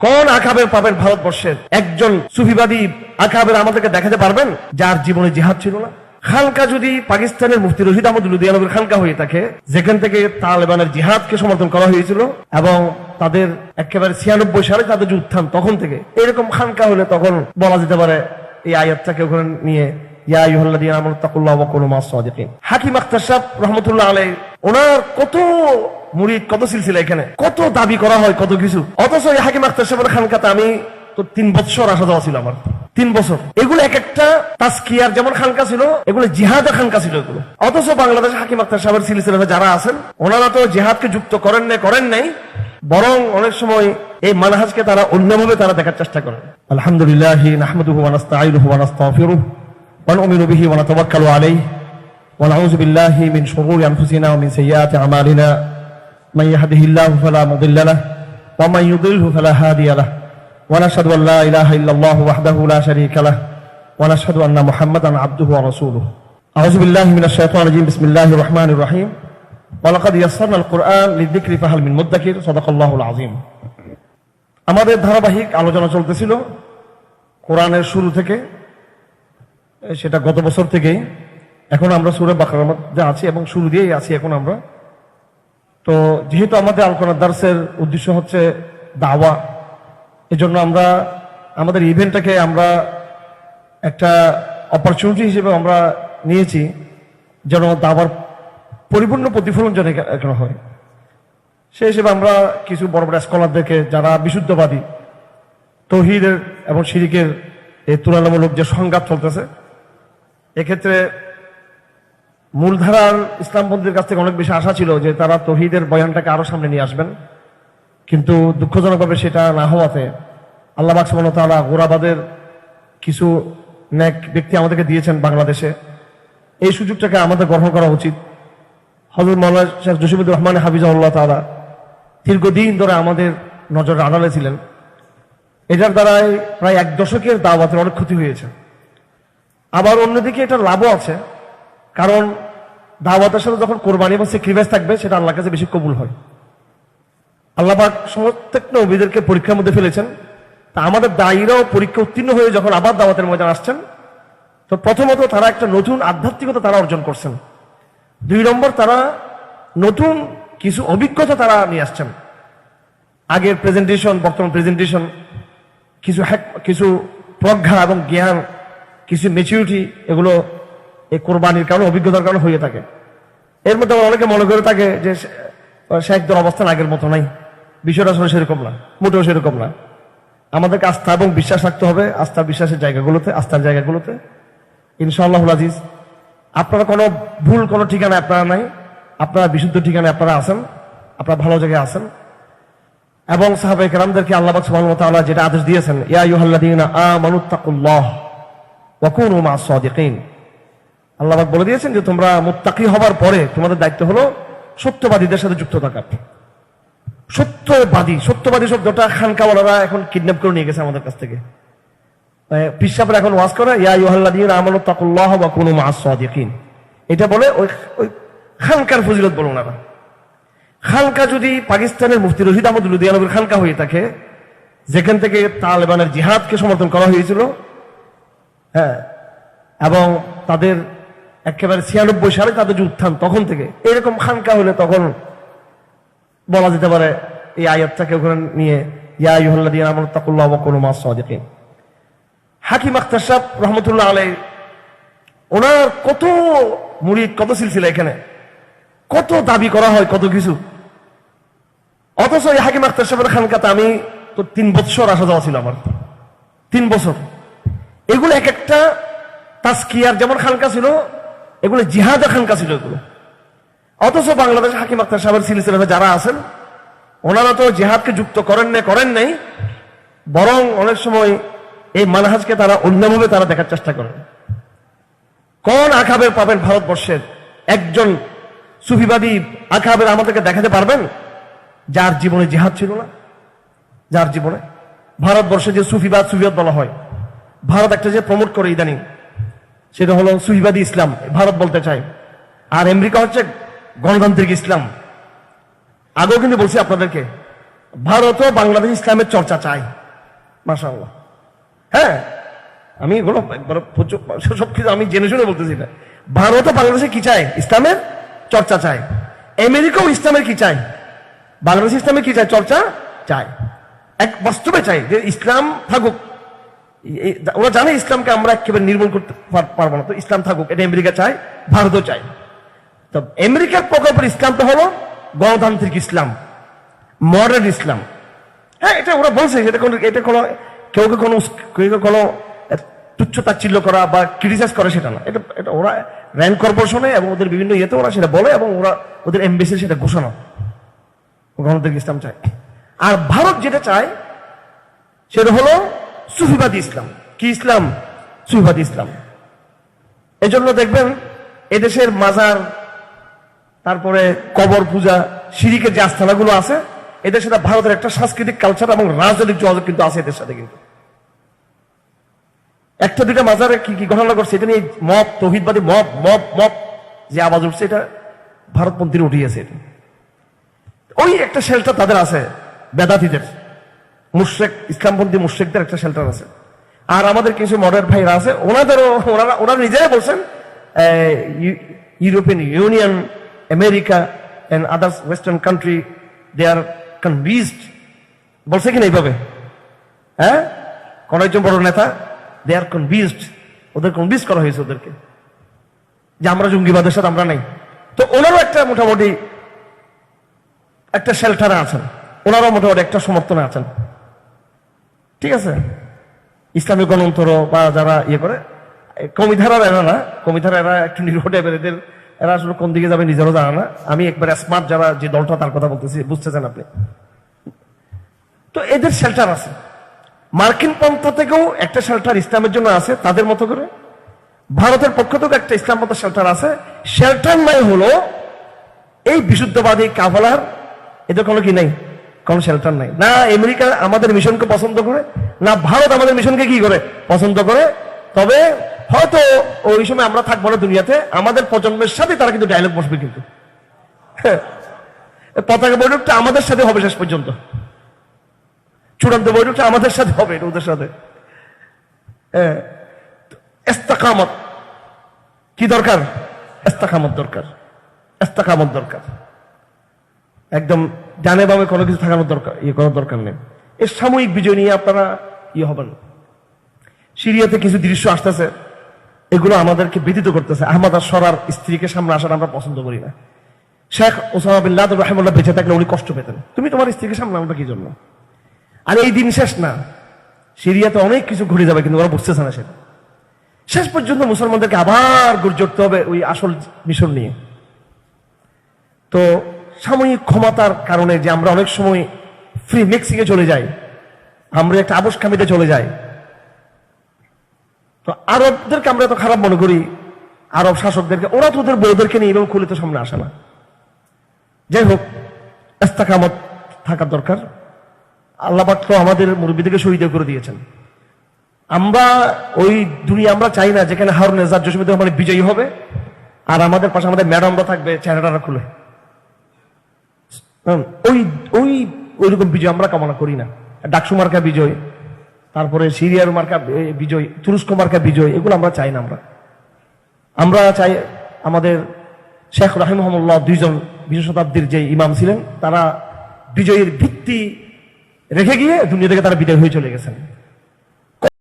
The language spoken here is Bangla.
কোন আকাবের পাবেন ভারতবর্ষের একজন সুফিবাদী আকাবের আমাদেরকে দেখাতে পারবেন যার জীবনে জিহাদ ছিল না? খানকা যদি পাকিস্তানের মুফতি রশিদ আহমদ লুধিয়ানবীর খানকা হয়ে থাকে, যেখান থেকে তালেবানের জিহাদকে সমর্থন করা হয়েছিল এবং তাদের একেবারে 96 সালে তাদের যে উত্থান, তখন থেকে এরকম খানকা হলে তখন বলা যেতে পারে এই আয়াতটাকে ওখানে নিয়ে ইয়া আইয়ুহাল্লাযীনা আমানু তাকুল্লাহ ওয়া কুনু মা'আস সাদিকিন। হাকিম আখতার সাহেব রহমতুল্লাহ আলাইহি, ওনার কত মুরিদ, কত সিলসিলা, এখানে কত দাবি করা হয়, কত কিছু। অথচ এই হাকিম আখতার সাহেবের খানকাতে আমি তো 3 বছর আসা যাওয়া ছিল আমার, 3 বছর। এগুলো এক একটা তাজকিয়ার যেমন খানকা ছিল, এগুলো জিহাদের খানকা ছিল এগুলো। অথচ বাংলাদেশে হাকিম আখতার সাহেবের সিলসিলাতে যারা আছেন, ওনারা তো জিহাদকে যুক্ত করেন নাই, বরং অনেক সময় এই মানহাজকে তারা অন্যভাবে তারা দেখার চেষ্টা করেন। আলহামদুলিল্লাহ নাহমাদুহু ওয়া নাস্তাঈনুহু ওয়া নাস্তাগফিরুহু ওয়া নু'মিনু বিহি ওয়া নাতাওয়াক্কালু আলাইহি ওয়া নাউযু বিল্লাহি মিন শুরুরি আনফুসিনা ওয়া মিন সাইয়্যাতি আমালিনা মান ইয়াহদিহিল্লাহু ফালা মুদিল্লা লাহু ওয়া মান ইউদ্লিলহু ফালা হাদিয়া লাহু ওয়া নাশহাদু আল্লা ইলাহা ইল্লাল্লাহু ওয়াহদাহু লা শারীকা লাহু ওয়া নাশহাদু আন্না মুহাম্মাদান আবদুহু ওয়া রাসূলুহু। আউযু বিল্লাহি মিনাশ শাইতানির রাজীম। বিসমিল্লাহির রাহমানির রাহিম। ওয়া লাকাদ ইয়াসসারনাল কুরআন লিযিকরি ফাহাল মিন মুদ্দাকির। সাদাকাল্লাহুল আযীম। আমাদের ধারাবাহিক আলোচনা চলতেছিল কোরআনের শুরু থেকে, সেটা গত বছর থেকেই। এখন আমরা সূরা বাকারার মধ্যে আছি এবং শুরু দিয়েই আছি এখন আমরা। তো যেহেতু আমাদের আল কোরআন দার্সের উদ্দেশ্য হচ্ছে দাওয়া, এজন্য আমরা আমাদের ইভেন্টটাকে আমরা একটা অপরচুনিটি হিসেবে আমরা নিয়েছি, যেন দাওয়ার পরিপূর্ণ প্রতিফলন যেন এখানে হয়। সেই হিসেবে আমরা কিছু বড় বড় স্কলারদেরকে, যারা বিশুদ্ধবাদী, তাওহীদের এবং শিরকের এই তুলনামূলক যে সংঘাত চলতেছে, এক্ষেত্রে মূলধারার ইসলামপন্থীর কাছ থেকে অনেক বেশি আশা ছিল যে তারা তাওহীদের বয়ানটাকে আরো সামনে নিয়ে আসবেন, কিন্তু দুঃখজনকভাবে সেটা না হওয়াতে আল্লাহ পাক সুবহানাহু ওয়া তাআলা গোরাবাদের কিছু নেক ব্যক্তি আমাদেরকে দিয়েছেন বাংলাদেশে। এই সুযোগটাকে আমাদের গ্রহণ করা উচিত। হযরত মাওলানা শেখ জসিমুদ্দিন রহমান হাফিজাহুল্লাহ তাআলা দীর্ঘদিন ধরে আমাদের নজরের আড়ালে ছিলেন। এটার দ্বারাই প্রায় 1 দশকের দাওয়াতের অনেক ক্ষতি হয়েছে। আবার অন্যদিকে এটার লাভও আছে, কারণ দাওয়াতের সাথে যখন কোরবানি এবং স্যাক্রিফাইস থাকবে, সেটা আল্লাহর কাছে বেশি কবুল হয়। আল্লাহ পাক প্রত্যেক নবীদেরকে পরীক্ষার মধ্যে ফেলেছেন। তা আমাদের দায়ীরাও পরীক্ষা উত্তীর্ণ হয়ে যখন আবার দাওয়াতের ময়দান আসছেন, তো প্রথমত তারা একটা নতুন আধ্যাত্মিকতা তারা অর্জন করছেন। 2 নম্বর, তারা নতুন কিছু অভিজ্ঞতা তারা নিয়ে আসছেন। আগের প্রেজেন্টেশন, বর্তমান প্রেজেন্টেশন, কিছু প্রজ্ঞা এবং জ্ঞান, কিছু ম্যাচুরিটি, এগুলো এই কোরবানির কারণে, অভিজ্ঞতার কারণে হয়ে থাকে। এর মধ্যে অনেকে মনে করে থাকে যে শেখদের অবস্থান আগের মতো নাই। বিষয়টা আসলে সেরকম না, মোটেও সেরকম না। আমাদেরকে আস্থা এবং বিশ্বাস রাখতে হবে, আস্থা বিশ্বাসের জায়গাগুলোতে, আস্থার জায়গাগুলোতে। ইনশাআল্লাহুল আজিজ, আপনারা কোনো ভুল কোনো ঠিকানায় আপনারা নাই, আপনারা বিশুদ্ধ ঠিকানায় আপনারা আছেন, আপনারা ভালো জায়গায় আছেন। এবং সাহাবায়ে কেরামদেরকে আল্লাহ পাক সুবহানাহু ওয়া তাআলা যেটা আদেশ দিয়েছেন, ইয়া আইয়ুহাল্লাযীনা আমানু তাকুল্লাহ ওয়া কুনু মা'আস সাদিকিন। আল্লাহ পাক বলে দিয়েছেন যে তোমরা মুত্তাকি হবার পরে তোমাদের দায়িত্ব হলো সত্যবাদীদের সাথে যুক্ত থাকা। সত্যবাদী শব্দটা খানকাওয়ালারা এখন কিডন্যাপ করে নিয়ে গেছে আমাদের কাছ থেকে। পীর সাহেবরা এখন ওয়াজ করে ইয়া আইয়ুহাল্লাযীনা আমানু তাকুল্লাহ ওয়া কুনু মা'আস সাদিকিন। এটা বলে ওই খানকার ফজিলত বলে ওনারা। খানকা যদি পাকিস্তানের মুফতি রশিদ আহমদ লুধিয়ানবীর খানকা হয়ে থাকে, যেখান থেকে তালেবানের জিহাদকে সমর্থন করা হয়েছিল, হ্যাঁ, এবং তাদের একেবারে 96 সালে তাদের যে উত্থান, তখন থেকে এরকম খানকা হলে তখন বলা যেতে পারে এই আয়াতটাকে ওখানে নিয়ে ইয়া আইয়ুহাল্লাযীনা আমানু তাকুল্লাহ ওয়া কুনু মা'আস সাদিকিন। হাকিম আখতার সাহেব রহমতুল্লাহ আলাইহি, ওনার কত মুরিদ, কত সিলসিলা, এখানে কত দাবি করা হয়, কত কিছু। অথচ এই হাকিম আখতার সাহেবের খানকাতে আমি তো 3 বছর আসা যাওয়া ছিল আমার, 3 বছর। এগুলো এক একটা তাজকিয়ার যেমন খানকা ছিল, এগুলো জিহাদের খানকা ছিল এগুলো। অথচ বাংলাদেশে হাকিম আখতার সাহেবের সিলসিলাতে যারা আছেন, ওনারা তো জিহাদকে যুক্ত করেন নাই, বরং অনেক সময় এই মানহাজকে তারা অন্যভাবে তারা দেখার চেষ্টা করেন। কোন আকাবের পাবেন ভারতবর্ষের একজন সুফিবাদী আকাবের আমাদেরকে দেখাতে পারবেন যার জীবনে জিহাদ ছিল না? যার জীবনে ভারতবর্ষে যে সুফিবাদ বলা হয়, ভারত একটা যে প্রমোট করে ইদানিং, সেটা হলো সুফিবাদী ইসলাম ভারত বলতে চায়। আর আমেরিকা হচ্ছে গণতান্ত্রিক ইসলাম। আগেও কিন্তু বলছি আপনাদেরকে ভারতও বাংলাদেশ ইসলামের চর্চা চায়, মাশাআল্লাহ। হ্যাঁ, আমি এগুলো একবার সবকিছু আমি জেনে শুনে বলতেছি না। ভারতও বাংলাদেশে কি চায়? ইসলামের চর্চা চায়। আমেরিকাও ইসলামের কি চায়? বাংলাদেশ ইসলামের কি চায়? চর্চা চায়, এক বাস্তবে চায় যে ইসলাম থাকুক। ওরা জানে ইসলামকে আমরা একেবারে নির্মূল করতে পারবো না, তো ইসলাম থাকুক, এটা আমেরিকা চায়, ভারতও চায়। তো আমেরিকার প্রকল্পের ইসলামটা হলো গণতান্ত্রিক ইসলাম, মডার্ন ইসলাম। হ্যাঁ, এটা ওরা বলছে, এটা কোনো কেউ কোনো তুচ্ছ তাচ্ছিল্য করা বা ক্রিটিসাইজ করে সেটা না। এটা ওরা র্যান্ড কর্পোরেশনে এবং ওদের বিভিন্ন ইয়েতে ওরা সেটা বলে, এবং ওরা ওদের এমবেসি সেটা ঘোষণা গণতান্ত্রিক ইসলাম চায়। আর ভারত যেটা চায় সেটা হলো সুফিবাদী ইসলাম। কি ইসলাম? সুফিবাদী ইসলাম। এজন্য দেখবেন এদেশের মাজার, তারপরে কবর পূজা, শিরিকের যে আস্থানাগুলো আছে, এদের সাথে ভারতের একটা সাংস্কৃতিক কালচার এবং রাজনৈতিক যোগাযোগ কিন্তু আছে এদের সাথে। কিন্তু একটা দুইটা মাজারে কি কি ঘটনা করছে এটা নিয়ে মব, তৌহিদবাদী মব মব মব যে আওয়াজ উঠছে, এটা ভারতপন্থীরা উঠিয়েছে। এটা ওই একটা শেল্টার তাদের আছে, বেদাতীদের, মুশরিক, ইসলামপন্থী মুশরিকদের একটা শেল্টার আছে। আর আমাদের কিছু মডার্ন ভাইরা আছে, ওনারা নিজেরাই বলছেন European Union, America and others western country, they are convinced, বলছে কিনা এইভাবে? হ্যাঁ, কোন একজন বড় নেতা, দে আর কনভিন্সড, ওদের কনভিন্স করা হয়েছে ওদেরকে যে আমরা জঙ্গিবাদের সাথে আমরা নাই। তো ওনারও একটা মোটামুটি একটা শেল্টারে আছেন, ওনারাও মোটামুটি একটা সমর্থনে আছেন। ঠিক আছে, ইসলামী গণতন্ত্র বা যারা ইয়ে করে, কমিধারার এরা না, কমিধারা এরা একটু নির্ভর টাইপের, এরা আসলে কোন দিকে যাবে নিজেরও জানা না। আমি একবার স্মার্ট যারা যে দলটা তার কথা বলতেছি, বুঝতেছেন আপনি? তো এদের শেল্টার আছে। মার্কিন পন্থা থেকেও একটা শেল্টার ইসলামের জন্য আছে তাদের মতো করে, ভারতের পক্ষ থেকে একটা ইসলাম মতো শেল্টার আছে। শেল্টার নাই হলো এই বিশুদ্ধবাদী কাফেলার, এদের কোনো কি নেই, কোনো শেল্টার নাই। না আমেরিকা আমাদের মিশনকে পছন্দ করে, না ভারত আমাদের মিশনকে কি করে পছন্দ করে। তবে হয়তো ওই সময় আমরা থাকবো না দুনিয়াতে, আমাদের প্রজন্মের সাথে তারা কিন্তু ডায়লগ বসবে, কিন্তু পতাকা বৈঠকটা আমাদের সাথে হবে শেষ পর্যন্ত, চূড়ান্ত বৈঠকটা আমাদের সাথে হবে, এটা ওদের সাথে। ইস্তেকামত কি দরকার? ইস্তেকামত দরকার, ইস্তেকামত দরকার। একদম ডানে বামে কোনো কিছু থাকানোর দরকার, ইয়ে করার দরকার নেই। এর সাময়িক বিজয় নিয়ে আপনারা ইয়ে হবেন। সিরিয়াতে কিছু দৃশ্য আসতেছে, এগুলো আমাদেরকে ব্যথিত করতেছে। আহমদ আশ-শরার স্ত্রীকে সামনে আসার আমরা পছন্দ করি না। শেখ ওসামা বিন লাদেন রাহিমাহুল্লাহ বেঁচে থাকলে উনি কষ্ট পেতেন, তুমি তোমার স্ত্রীকে সামনে আনবা কি জন্য? আর এই দিন শেষ না, সিরিয়াতে অনেক কিছু ঘুরে যাবে, কিন্তু ওরা বুঝতেছে না সেটা। শেষ পর্যন্ত মুসলমানদেরকে আবার গড়ে উঠতে হবে ওই আসল মিশন নিয়ে। তো সাময়িক ক্ষমতার কারণে যে আমরা অনেক সময় ফ্রি মেক্সিকে চলে যাই, আমরা একটা আবশখামিতে চলে যাই। তো আরবদেরকে আমরা এত খারাপ মনে করি, আরব শাসকদেরকে, ওরা তো ওদের বউদেরকে নিয়ে এবং খুলে তো সামনে আসে না। যাই হোক, ইস্তেকামত থাকার দরকার। আল্লাহ পাক তো আমাদের মুরব্বিদেরকে শহীদ করে দিয়েছেন। আমরা ওই দুনিয়া আমরা চাই না যেখানে হারুন নেজার জসিমুদ্দিন রহমান বিজয়ী হবে আর আমাদের পাশে আমাদের ম্যাডামরা থাকবে চেহারাটা খুলে। ওইরকম বিজয় আমরা কামনা করি না। ডাকসু মার্কা বিজয়, তারপরে সিরিয়ার মার্কা বিজয়, তুরস্ক মার্কা বিজয়, এগুলো আমরা চাই না। আমরা চাই আমাদের শেখ রাহিমাহুল্লাহ, দুইজন 20 শতাব্দীর যে ইমাম ছিলেন, তারা বিজয়ের ভিত্তি রেখে গিয়ে দুনিয়া থেকে তারা বিদায় হয়ে চলে গেছেন।